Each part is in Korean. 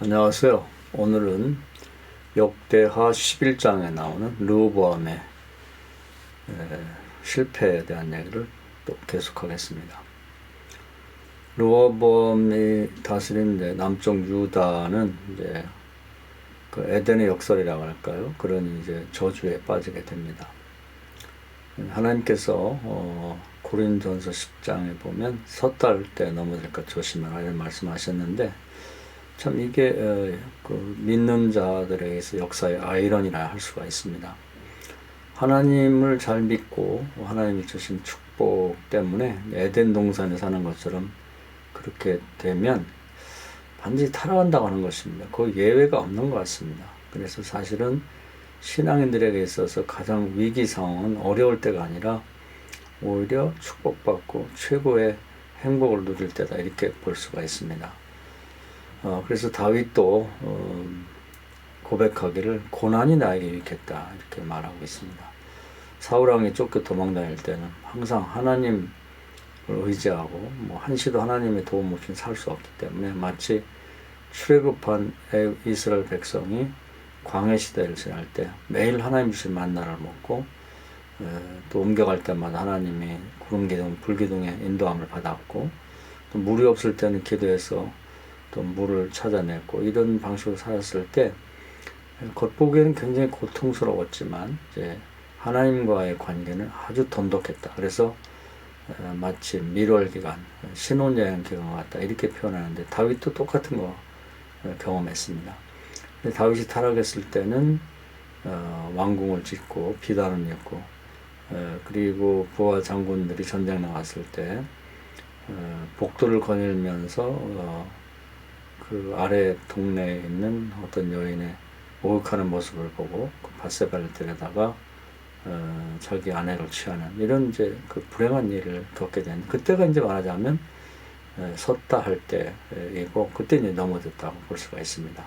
안녕하세요. 오늘은 역대하 11장에 나오는 르호보암의 실패에 대한 얘기를 또 계속하겠습니다. 르호보암이 다스린 이제 남쪽 유다는 이제 그 에덴의 역설이라고 할까요? 그런 이제 저주에 빠지게 됩니다. 하나님께서 고린전서 10장에 보면 섰다 할 때 넘어질까 조심하라 이런 말씀하셨는데, 참 이게 그 믿는 자들에게서 역사의 아이러니라 할 수가 있습니다. 하나님을 잘 믿고 하나님이 주신 축복 때문에 에덴 동산에 사는 것처럼 그렇게 되면 반드시 타락한다고 하는 것입니다. 거의 예외가 없는 것 같습니다. 그래서 사실은 신앙인들에게 있어서 가장 위기 상황은 어려울 때가 아니라 오히려 축복받고 최고의 행복을 누릴 때다, 이렇게 볼 수가 있습니다. 그래서 다윗도 고백하기를 고난이 나에게 유익했다, 이렇게 말하고 있습니다. 사울왕이 쫓겨 도망다닐 때는 항상 하나님을 의지하고 한시도 하나님의 도움 없이 살 수 없기 때문에 마치 출애굽한 이스라엘 백성이 광야 시대를 지날 때 매일 하나님 주신 만나를 먹고 또 옮겨갈 때마다 하나님이 구름기둥, 불기둥의 인도함을 받았고, 또 물이 없을 때는 기도해서 또 물을 찾아냈고, 이런 방식으로 살았을 때 겉보기에는 굉장히 고통스러웠지만 이제 하나님과의 관계는 아주 돈독했다. 그래서 마치 밀월기간, 신혼여행 기간 같다, 이렇게 표현하는데 다윗도 똑같은 거 경험했습니다. 다윗이 타락했을 때는 왕궁을 짓고 비단을 입고, 그리고 부하 장군들이 전쟁 나갔을 때 복도를 거닐면서 그 아래 동네에 있는 어떤 여인의 목욕하는 모습을 보고 그 밧세바를 데려다가 자기 아내를 취하는 이런 이제 그 불행한 일을 겪게 된, 그때가 이제 말하자면 섰다 할 때이고, 그때 이제 넘어졌다고 볼 수가 있습니다.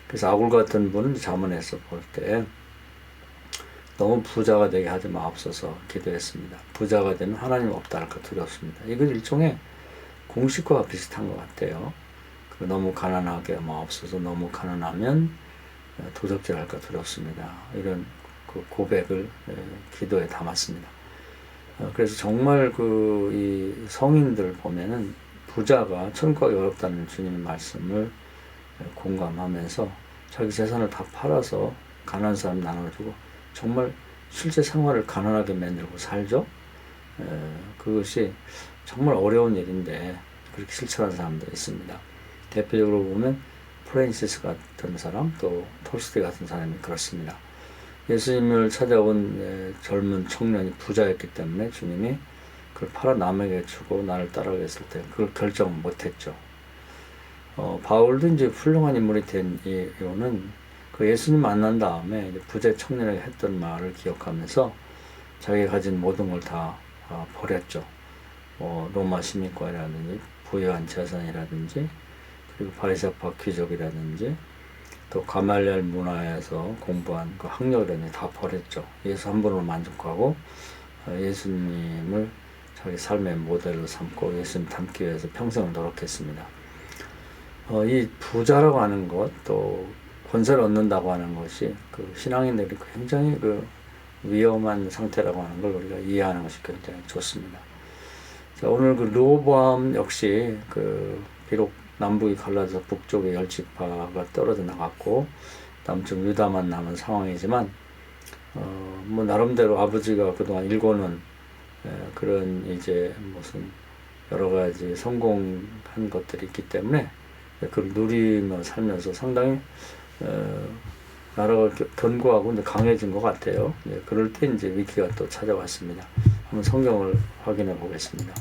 그래서 아굴 같은 분은 잠언에서 볼 때 너무 부자가 되게 하지 마옵소서 기도했습니다. 부자가 되면 하나님 없다 할까 두렵습니다. 이건 일종의 공식과 비슷한 것 같아요. 너무 가난하게 마옵소서, 너무 가난하면 도적질할까 두렵습니다. 이런 그 고백을 기도에 담았습니다. 그래서 정말 이 성인들 보면은 부자가 천국하기 어렵다는 주님의 말씀을 공감하면서 자기 재산을 다 팔아서 가난한 사람 나눠주고 정말 실제 생활을 가난하게 만들고 살죠. 그것이 정말 어려운 일인데 그렇게 실천한 사람도 있습니다. 대표적으로 보면 프란시스 같은 사람, 또 톨스토이 같은 사람이 그렇습니다. 예수님을 찾아온 젊은 청년이 부자였기 때문에 주님이 그걸 팔아 남에게 주고 나를 따라오게 했을 때 그걸 결정 못했죠. 바울도 이제 훌륭한 인물이 된 이유는 그 예수님 만난 다음에 부자 청년에게 했던 말을 기억하면서 자기가 가진 모든 걸 다 버렸죠. 로마 시민권이라든지 부유한 재산이라든지, 그리고 바리새파 귀족이라든지, 또 가말리엘 문화에서 공부한 그 학력이라든지 다 버렸죠. 예수 한 분으로 만족하고 예수님을 자기 삶의 모델로 삼고 예수님 닮기 위해서 평생을 노력했습니다. 이 부자라고 하는 것, 또 권세를 얻는다고 하는 것이 그 신앙인들이 굉장히 그 위험한 상태라고 하는 걸 우리가 이해하는 것이 굉장히 좋습니다. 자, 오늘 그 르호보암 역시 비록 남북이 갈라져서 북쪽에 10지파가 떨어져 나갔고 남쪽 유다만 남은 상황이지만 나름대로 아버지가 그동안 일궈놓은 그런 이제 무슨 여러 가지 성공한 것들이 있기 때문에 그걸 누리며 살면서 상당히 나라가 견고하고 강해진 것 같아요. 그럴 때 이제 위기가 또 찾아왔습니다. 한번 성경을 확인해 보겠습니다.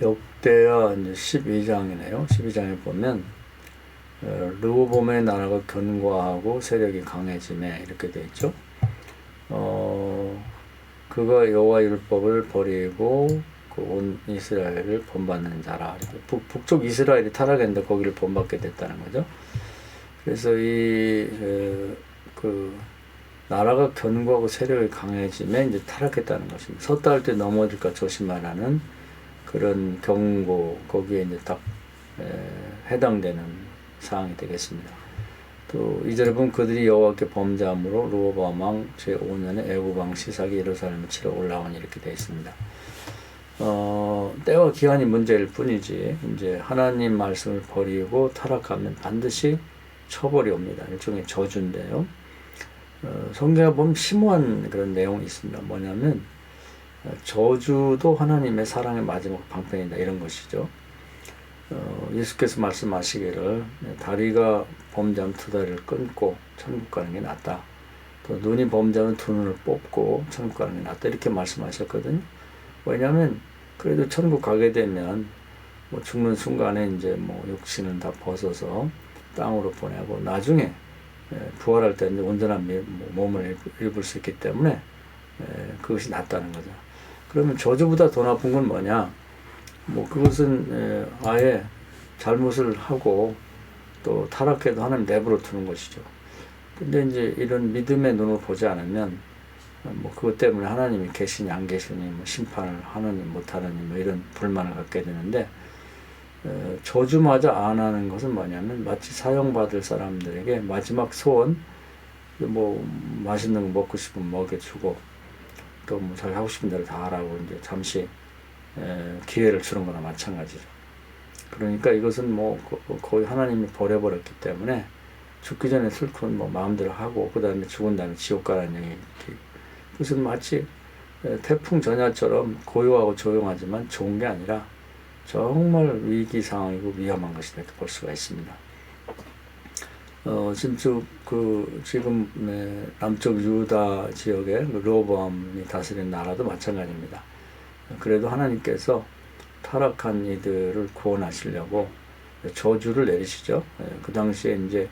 역대하 12장이네요. 12장에 보면 르호보암의 나라가 견고하고 세력이 강해지네, 이렇게 되어 있죠. 그가 여호와 율법을 버리고 온 이스라엘을 본받는 자라. 북쪽 이스라엘이 타락했는데 거기를 본받게 됐다는 거죠. 그래서 나라가 견고하고 세력이 강해지면 이제 타락했다는 것입니다. 섰다 할 때 넘어질까 조심하라는 그런 경고, 거기에 이제 딱 해당되는 사항이 되겠습니다. 또 2절에 보면 그들이 여호와께 범죄함으로 르호보암 왕 제5년에 애굽 왕 시삭이 예루살렘을 치러 올라오니 이렇게 되어 있습니다. 때와 기한이 문제일 뿐이지 이제 하나님 말씀을 버리고 타락하면 반드시 처벌이 옵니다. 일종의 저주인데요. 성경에 보면 심오한 그런 내용이 있습니다. 뭐냐면 저주도 하나님의 사랑의 마지막 방편이다 이런 것이죠. 예수께서 말씀하시기를 다리가 범죄하면 두 다리를 끊고 천국 가는 게 낫다. 또 눈이 범죄하면 두 눈을 뽑고 천국 가는 게 낫다 이렇게 말씀하셨거든요. 왜냐하면 그래도 천국 가게 되면 뭐 죽는 순간에 이제 뭐 육신은 다 벗어서 땅으로 보내고 나중에 부활할 때 이제 온전한 몸을 입을 수 있기 때문에 그것이 낫다는 거죠. 그러면 저주보다 더 나쁜 건 뭐냐? 뭐 그것은 아예 잘못을 하고 또 타락해도 하나님 내버려 두는 것이죠. 근데 이제 이런 믿음의 눈을 보지 않으면 뭐 그것 때문에 하나님이 계시니 안 계시니 뭐 심판을 하느니 못하느니 뭐 이런 불만을 갖게 되는데 저주마저 안 하는 것은 뭐냐면 마치 사형받을 사람들에게 마지막 소원 뭐 맛있는 거 먹고 싶으면 먹여주고 또 뭐 자기 하고 싶은 대로 다 하라고 이제 잠시 기회를 주는 거나 마찬가지죠. 그러니까 이것은 뭐 거의 하나님이 버려버렸기 때문에 죽기 전에 슬픈 뭐 마음대로 하고 그 다음에 죽은 다음에 지옥 가라는 얘기. 그것은 마치 태풍 전야처럼 고요하고 조용하지만 좋은 게 아니라 정말 위기 상황이고 위험한 것이다 이렇게 볼 수가 있습니다. 지금 남쪽 유다 지역의 르호보암이 다스린 나라도 마찬가지입니다. 그래도 하나님께서 타락한 이들을 구원하시려고 저주를 내리시죠. 그 당시에 이제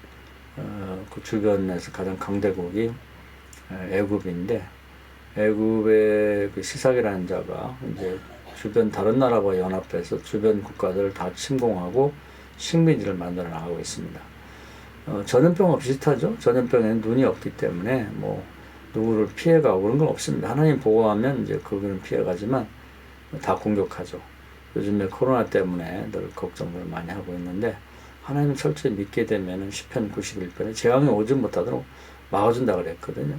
그 주변에서 가장 강대국이 애굽인데 애굽의 그 시삭이라는 자가 이제 주변 다른 나라와 연합해서 주변 국가들을 다 침공하고 식민지를 만들어 나가고 있습니다. 전염병과 비슷하죠. 전염병에는 눈이 없기 때문에 뭐 누구를 피해가고 그런 건 없습니다. 하나님 보호하면 이제 그거는 피해가지만 다 공격하죠. 요즘에 코로나 때문에 늘 걱정을 많이 하고 있는데 하나님 철저히 믿게 되면은 시편 91편에 재앙이 오지 못하도록 막아준다 그랬거든요.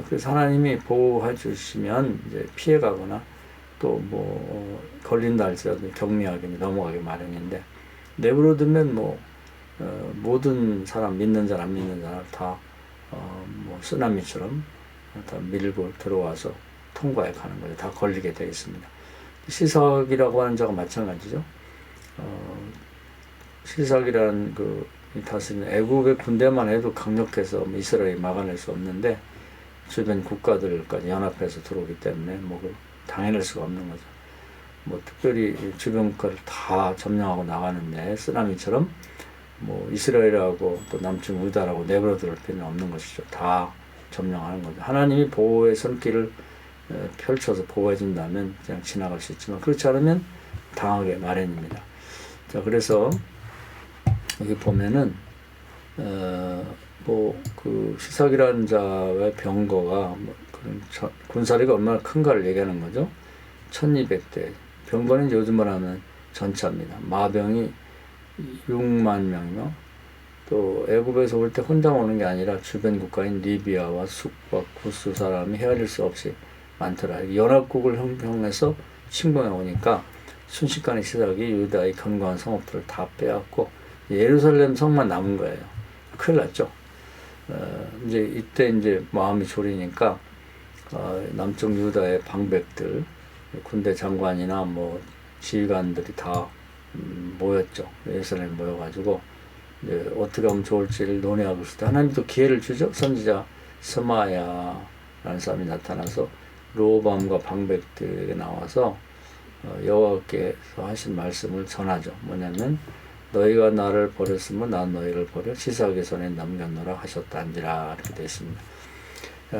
그래서 하나님이 보호해 주시면 이제 피해가거나 또 뭐 걸린다 할지라도 경미하게 넘어가기 마련인데 내버려두면 뭐 모든 사람 믿는 사람 안 믿는 사람 다 뭐 쓰나미처럼 다 밀고 들어와서 통과해 가는 거죠. 다 걸리게 되어 있습니다. 시삭이라고 하는 자가 마찬가지죠. 시삭이라는 그 다스리는 애국의 군대만 해도 강력해서 이스라엘이 막아낼 수 없는데 주변 국가들까지 연합해서 들어오기 때문에 뭐 당해낼 수가 없는 거죠. 뭐 특별히 주변 국가를 다 점령하고 나가는데 쓰나미처럼 뭐 이스라엘하고 또 남쪽 유다라고 내버려 둘 필요는 없는 것이죠. 다 점령하는 거죠. 하나님이 보호의 손길을 펼쳐서 보호해 준다면 그냥 지나갈 수 있지만 그렇지 않으면 당하게 마련입니다. 자, 그래서 여기 보면은 뭐 그 시삭이라는 자의 병거가 뭐 군사력이 얼마나 큰가를 얘기하는 거죠. 1200대. 병거는 요즘으로 하면 전차입니다. 마병이 6만 명이며 또 애굽에서 올 때 혼자 오는 게 아니라 주변 국가인 리비아와 숙과 구스 사람이 헤아릴 수 없이 많더라. 연합국을 형성해서 침공해 오니까 순식간에 시삭이 유다의 견고한 성읍들을 다 빼앗고 예루살렘 성만 남은 거예요. 큰일 났죠. 이제 이때 이제 마음이 졸이니까 남쪽 유다의 방백들, 군대 장관이나 뭐 지휘관들이 다 모였죠. 예루살렘에 모여가지고 이제 어떻게 하면 좋을지를 논의하고 있을 때 하나님이 또 기회를 주죠. 선지자 스마야라는 사람이 나타나서 르호보암과 방백들에게 나와서 여호와께서 하신 말씀을 전하죠. 뭐냐면 너희가 나를 버렸으면 난 너희를 버려 시삭의 손에 남겼노라 하셨다니라 이렇게 되어 있습니다.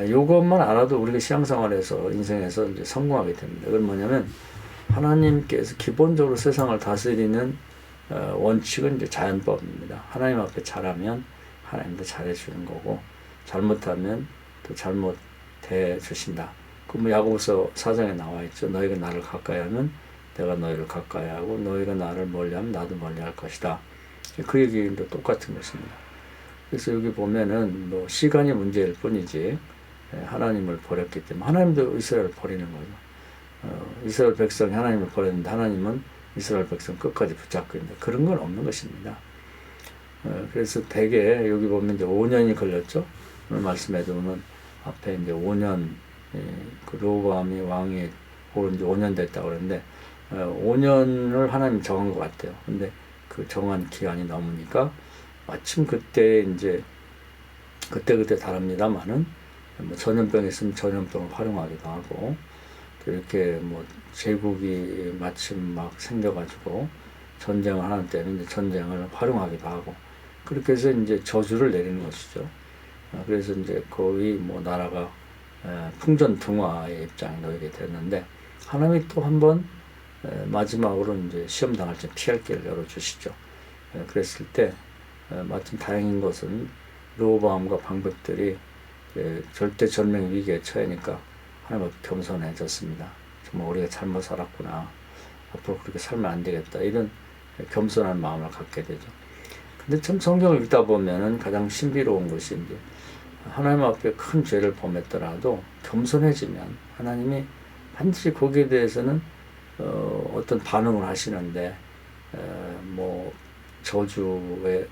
이것만 알아도 우리가 신앙생활에서 인생에서 이제 성공하게 됩니다. 그건 뭐냐면 하나님께서 기본적으로 세상을 다스리는 원칙은 이제 자연법입니다. 하나님 앞에 잘하면 하나님도 잘해주는 거고 잘못하면 또 잘못해 주신다. 그 뭐 야고보서 4장에 나와 있죠. 너희가 나를 가까이 하면 내가 너희를 가까이 하고 너희가 나를 멀리하면 나도 멀리할 것이다. 그 얘기도 똑같은 것입니다. 그래서 여기 보면은 뭐 시간이 문제일 뿐이지 하나님을 버렸기 때문에 하나님도 이스라엘을 버리는 거죠. 이스라엘 백성이 하나님을 버렸는데 하나님은 이스라엘 백성 끝까지 붙잡고 있는데 그런 건 없는 것입니다. 그래서 대개 여기 보면 이제 5년이 걸렸죠. 오늘 말씀에도 보면 앞에 이제 5년 그 로보암이 왕이 오른 지 5년 됐다고 그러는데 5년을 하나님 정한 것 같아요. 근데 그 정한 기간이 넘으니까 마침 그때 이제 그때 다릅니다만은 뭐 전염병이 있으면 전염병을 활용하기도 하고 이렇게 뭐 제국이 마침 막 생겨가지고 전쟁을 하는 때는 이제 전쟁을 활용하기도 하고 그렇게 해서 이제 저주를 내리는 것이죠. 그래서 이제 거의 뭐 나라가 풍전등화의 입장에 놓이게 됐는데 하나님이 또 한 번 마지막으로 이제 시험 당할 때 피할 길을 열어주시죠. 그랬을 때 마침 다행인 것은 르호보암과 방백들이 절대 전명 위기에 처하니까 하나님 앞에 겸손해졌습니다. 정말 우리가 잘못 살았구나. 앞으로 그렇게 살면 안 되겠다. 이런 겸손한 마음을 갖게 되죠. 근데 참 성경을 읽다 보면은 가장 신비로운 것이 이제 하나님 앞에 큰 죄를 범했더라도 겸손해지면 하나님이 반드시 거기에 대해서는 어떤 반응을 하시는데 뭐 저주의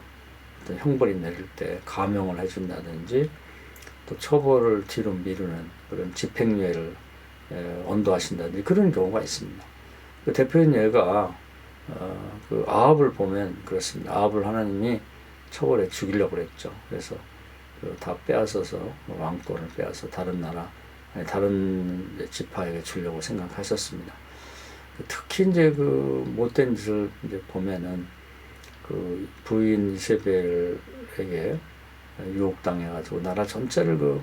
어떤 형벌이 내릴 때 감형을 해준다든지 또 처벌을 뒤로 미루는 그런 집행유예를 언도하신다든지 그런 경우가 있습니다. 그 대표인 예가 그 아합을 보면 그렇습니다. 아합을 하나님이 처벌해 죽이려고 그랬죠. 그래서 다 빼앗아서 왕권을 빼앗아 다른 나라, 다른 지파에게 주려고 생각하셨습니다. 특히 이제 그 못된 짓을 이제 보면은 그 부인 이세벨에게 유혹당해가지고 나라 전체를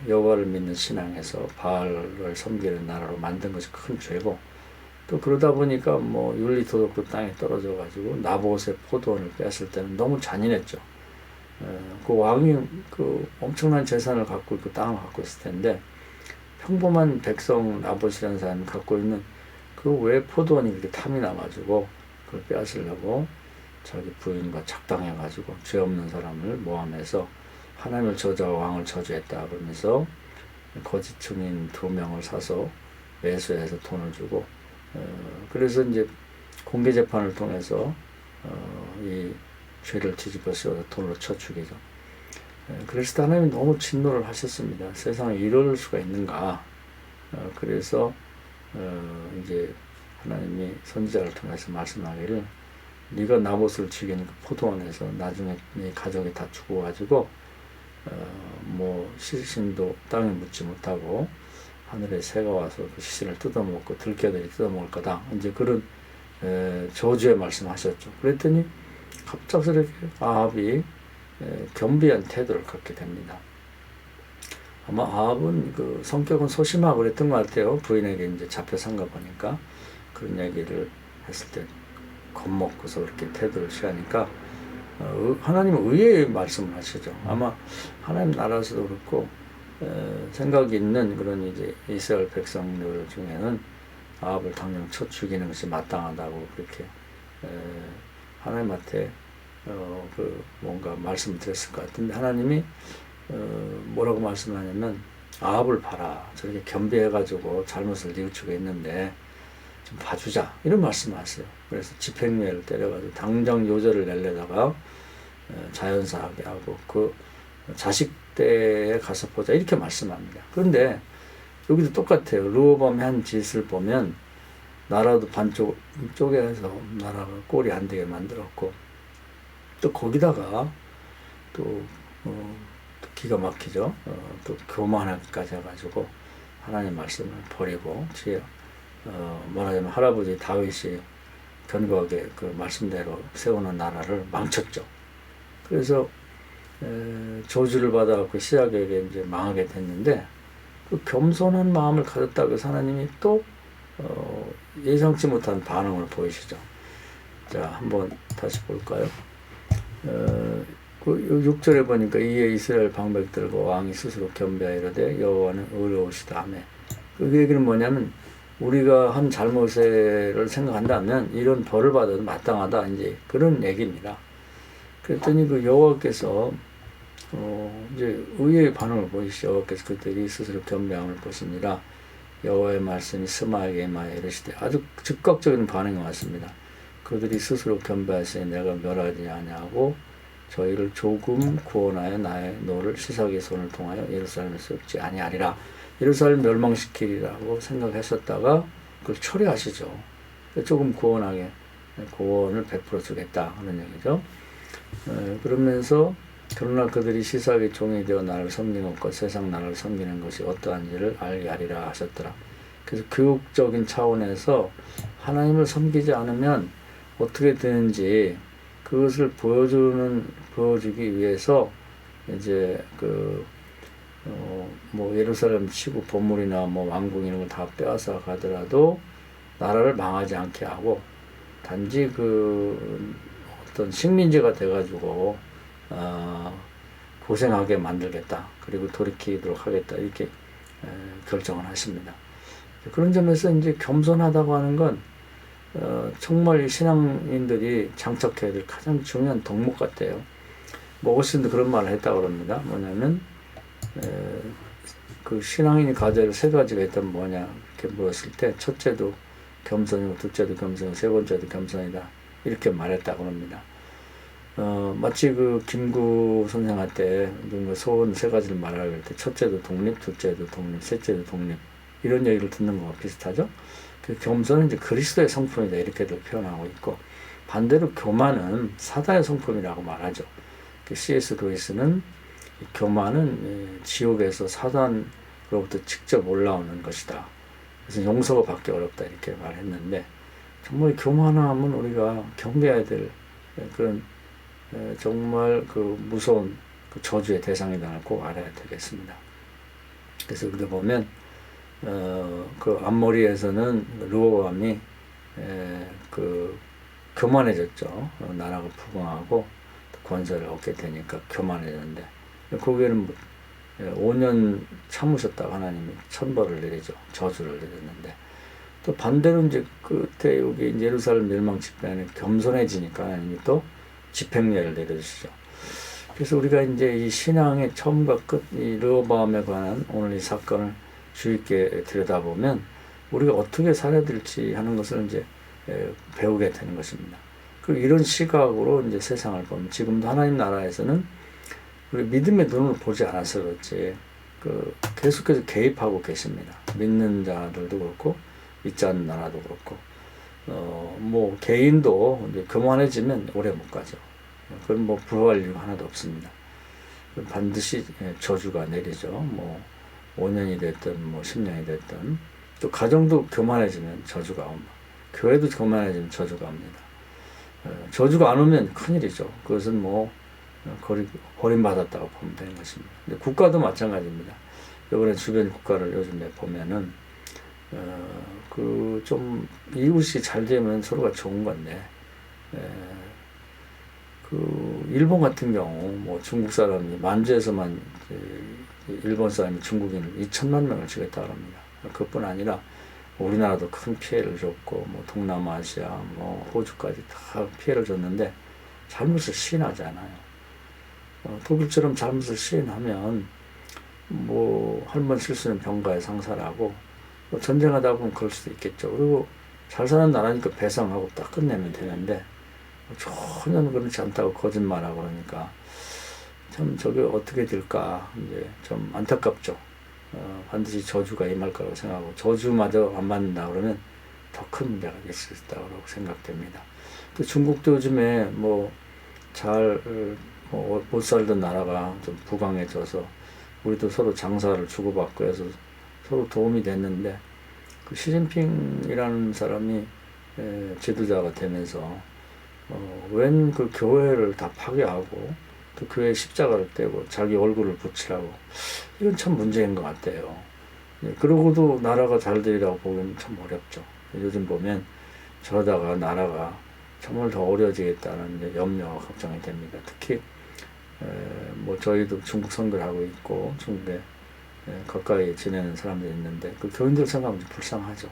여호와를 믿는 신앙에서 바알을 섬기는 나라로 만든 것이 큰 죄고 또 그러다 보니까 뭐 윤리 도덕도 땅에 떨어져 가지고 나봇의 포도원을 뺐을 때는 너무 잔인했죠. 그 왕이 그 엄청난 재산을 갖고 있고 땅을 갖고 있을 텐데 평범한 백성 나봇이라는 사람이 갖고 있는 그 왜 포도원이 그렇게 탐이 나가지고 그걸 빼앗으려고 자기 부인과 작당해가지고 죄 없는 사람을 모함해서 하나님을 저주하고 왕을 저주했다 그러면서 거짓 증인 2명을 사서 매수해서 돈을 주고 그래서 이제 공개 재판을 통해서 이 죄를 뒤집어 씌워서 돈으로 쳐 죽이죠. 그래서 하나님이 너무 진노를 하셨습니다. 세상에 이럴 수가 있는가. 그래서 이제 하나님이 선지자를 통해서 말씀하기를 네가 나봇을 죽인 그 포도원에서 나중에 네 가족이 다 죽어가지고 뭐 시신도 땅에 묻지 못하고 하늘에 새가 와서 그 시신을 뜯어먹고 들깨들이 뜯어먹을 거다. 이제 그런 저주의 말씀하셨죠. 그랬더니 갑작스럽게 아합이 겸비한 태도를 갖게 됩니다. 아마 아합은 그 성격은 소심하고 그랬던 것 같아요. 부인에게 이제 잡혀 산가 보니까 그런 얘기를 했을 때 겁먹고서 그렇게 태도를 취하니까 하나님은 의외의 말씀을 하시죠. 아마 하나님 나라에서도 그렇고 생각이 있는 그런 이제 이스라엘 백성들 중에는 아합을 당장 쳐 죽이는 것이 마땅하다고 그렇게 하나님한테 그 뭔가 말씀을 드렸을 것 같은데 하나님이 뭐라고 말씀하냐면 아합을 봐라. 저렇게 겸비해가지고 잘못을 뉘우치고 있는데 좀 봐주자. 이런 말씀을 하세요. 그래서 집행유예를 때려가지고 당장 요절을 내려다가 자연사하게 하고 그 자식 때에 가서 보자. 이렇게 말씀합니다. 그런데 여기도 똑같아요. 르호보암이 한 짓을 보면 나라도 반쪽 쪼개서 나라가 꼴이 안 되게 만들었고 또 거기다가 또 기가 막히죠. 또 교만하기까지 해가지고 하나님 말씀을 버리고 말하자면 할아버지 다윗이 견고하게 그 말씀대로 세우는 나라를 망쳤죠. 그래서 저주를 받아갖고 시작에게 이제 망하게 됐는데 그 겸손한 마음을 가졌다고 해서 하나님이 또 예상치 못한 반응을 보이시죠. 자, 한번 다시 볼까요? 그 6절에 보니까 이에 이스라엘 방백들과 왕이 스스로 겸비하여 이르되 여호와는 의로우시다 하며 그 얘기는 뭐냐면 우리가 한 잘못을 생각한다면 이런 벌을 받아도 마땅하다 이제 그런 얘기입니다. 그랬더니 그 여호와께서 이제 의외의 반응을 보이시죠. 여호와께서 그들이 스스로 겸비함을 보시니라. 여호와의 말씀이 스마에게 임하여 이르시되 아주 즉각적인 반응이 왔습니다. 그들이 스스로 겸비하시니 내가 멸하지 아니하고 저희를 조금 구원하여 나의 노를 시사기의 손을 통하여 예루살렘에서 없지 아니하리라. 예루살렘 멸망시키리라고 생각했었다가 그걸 철회하시죠. 조금 구원을 베풀어 주겠다 그런 얘기죠. 그러면서 그러나 그들이 시사기의 종이 되어 나를 섬기는 것과 세상 나라를 섬기는 것이 어떠한지를 알게 하리라 하셨더라. 그래서 교육적인 차원에서 하나님을 섬기지 않으면 어떻게 되는지 그것을 보여주기 위해서 이제 뭐 예루살렘 치고 보물이나 뭐 왕궁 이런 걸 다 빼앗아 가더라도 나라를 망하지 않게 하고 단지 어떤 식민지가 돼가지고 고생하게 만들겠다. 그리고 돌이키도록 하겠다. 이렇게 결정을 하십니다. 그런 점에서 이제 겸손하다고 하는 건 정말 신앙인들이 장착해야 될 가장 중요한 덕목 같아요. 뭐 어르신도 그런 말을 했다고 합니다. 뭐냐면 그 신앙인이 가져야 할 세 가지가 있다면 뭐냐 이렇게 물었을 때 첫째도 겸손이고 둘째도 겸손이고 세 번째도 겸손이다 이렇게 말했다고 합니다. 마치 그 김구 선생한테 누군가 소원 세 가지를 말하려 할 때 첫째도 독립, 둘째도 독립, 셋째도 독립 이런 얘기를 듣는 거와 비슷하죠. 그 겸손은 이제 그리스도의 성품이다 이렇게도 표현하고 있고 반대로 교만은 사단의 성품이라고 말하죠. C.S. 루이스는 교만은 지옥에서 사단으로부터 직접 올라오는 것이다. 그래서 용서가 받기 어렵다 이렇게 말했는데 정말 교만함은 우리가 경계해야 될 그런 정말 그 무서운 그 저주의 대상이라는 걸 꼭 알아야 되겠습니다. 그래서 우리가 보면 그 앞머리에서는 르호보암이 교만해졌죠. 나라가 부강하고 권세를 얻게 되니까 교만해졌는데 거기에는 5년 참으셨다가 하나님이 천벌을 내리죠. 저주를 내렸는데 또 반대로 이제 끝에 여기 예루살렘 멸망 집회는 겸손해지니까 하나님이 또 집행례를 내려주시죠. 그래서 우리가 이제 이 신앙의 처음과 끝, 이 르호보암에 관한 오늘 이 사건을 주의 있게 들여다보면 우리가 어떻게 살아야 될지 하는 것을 이제 배우게 되는 것입니다. 그리고 이런 시각으로 이제 세상을 보면 지금도 하나님 나라에서는 우리 믿음의 눈으로 보지 않아서 그렇지 계속해서 개입하고 계십니다. 믿는 자들도 그렇고 믿지 않는 나라도 그렇고 뭐 개인도 이제 교만해지면 오래 못 가죠. 그건 뭐 부러워할 이유가 하나도 없습니다. 반드시 저주가 내리죠. 뭐 5년이 됐든 뭐 10년이 됐든 또 가정도 교만해지면 저주가 옵니다. 교회도 교만해지면 저주가 옵니다. 저주가 안 오면 큰일이죠. 그것은 뭐 버림받았다고 보면 되는 것입니다. 근데 국가도 마찬가지입니다. 이번에 주변 국가를 요즘에 보면은 좀 이웃이 잘 되면 서로가 좋은 건데 일본 같은 경우 뭐 중국 사람이 만주에서만 일본 사람이 중국인을 2천만 명을 죽였다고 합니다. 그뿐 아니라 우리나라도 큰 피해를 줬고 뭐 동남아시아 뭐 호주까지 다 피해를 줬는데 잘못을 시인하지 않아요. 독일처럼 잘못을 시인하면 뭐 한 번 실수는 병가의 상사라고 전쟁하다 보면 그럴 수도 있겠죠. 그리고 잘 사는 나라니까 배상하고 딱 끝내면 되는데 전혀 그렇지 않다고 거짓말하고 그러니까 참 저게 어떻게 될까 이제 좀 안타깝죠. 반드시 저주가 임할 거라고 생각하고 저주마저 안 맞는다 그러면 더 큰 문제가 될 수 있다고 생각됩니다. 또 중국도 요즘에 뭐 못 살던 나라가 좀 부강해져서 우리도 서로 장사를 주고받고 해서 서로 도움이 됐는데 그 시진핑이라는 사람이 지도자가 되면서 웬 그 교회를 다 파괴하고 또 교회 십자가를 떼고 자기 얼굴을 붙이라고 이건 참 문제인 것 같아요. 그러고도 나라가 잘 되리라고 보기는 참 어렵죠. 요즘 보면 저러다가 나라가 정말 더 어려워지겠다는 염려와 걱정이 됩니다. 특히 뭐 저희도 중국 선교를 하고 있고 중국에 가까이 지내는 사람들이 있는데 그 교인들 생각하면 불쌍하죠.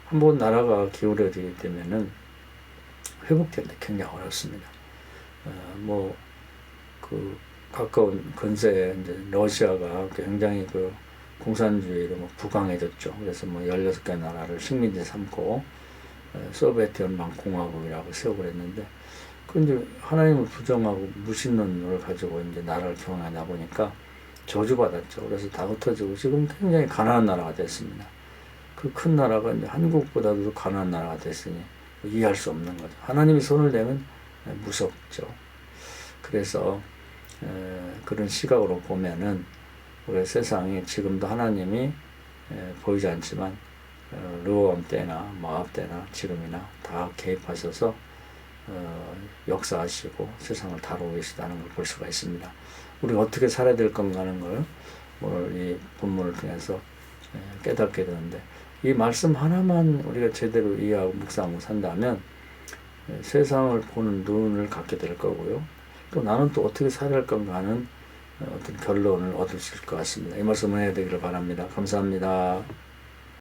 한번 나라가 기울어지게 되면은 회복되는 데 굉장히 어렵습니다. 그 가까운 근세에 이제 러시아가 굉장히 그 공산주의로 부강해졌죠. 그래서 16개 나라를 식민지 삼고 소비에트 연방 공화국이라고 세우고 그랬는데, 근데 하나님을 부정하고 무신론을 가지고 이제 나라를 경영하다 보니까 저주받았죠. 그래서 다 흩어지고 지금 굉장히 가난한 나라가 됐습니다. 그 큰 나라가 이제 한국보다도 가난한 나라가 됐으니 이해할 수 없는 거죠. 하나님이 손을 대면 무섭죠. 그래서 그런 시각으로 보면은 우리 세상이 지금도 하나님이 보이지 않지만 르호암 때나 모압 때나 지금이나 다 개입하셔서 역사하시고 세상을 다루고 계시다는 걸 볼 수가 있습니다. 우리가 어떻게 살아야 될 건가 하는 걸 오늘 이 본문을 통해서 깨닫게 되는데, 이 말씀 하나만 우리가 제대로 이해하고 묵상하고 산다면 세상을 보는 눈을 갖게 될 거고요. 또 나는 또 어떻게 살아야 할 건가 하는 어떤 결론을 얻을 수 있을 것 같습니다. 이 말씀 은혜가 되기를 바랍니다. 감사합니다.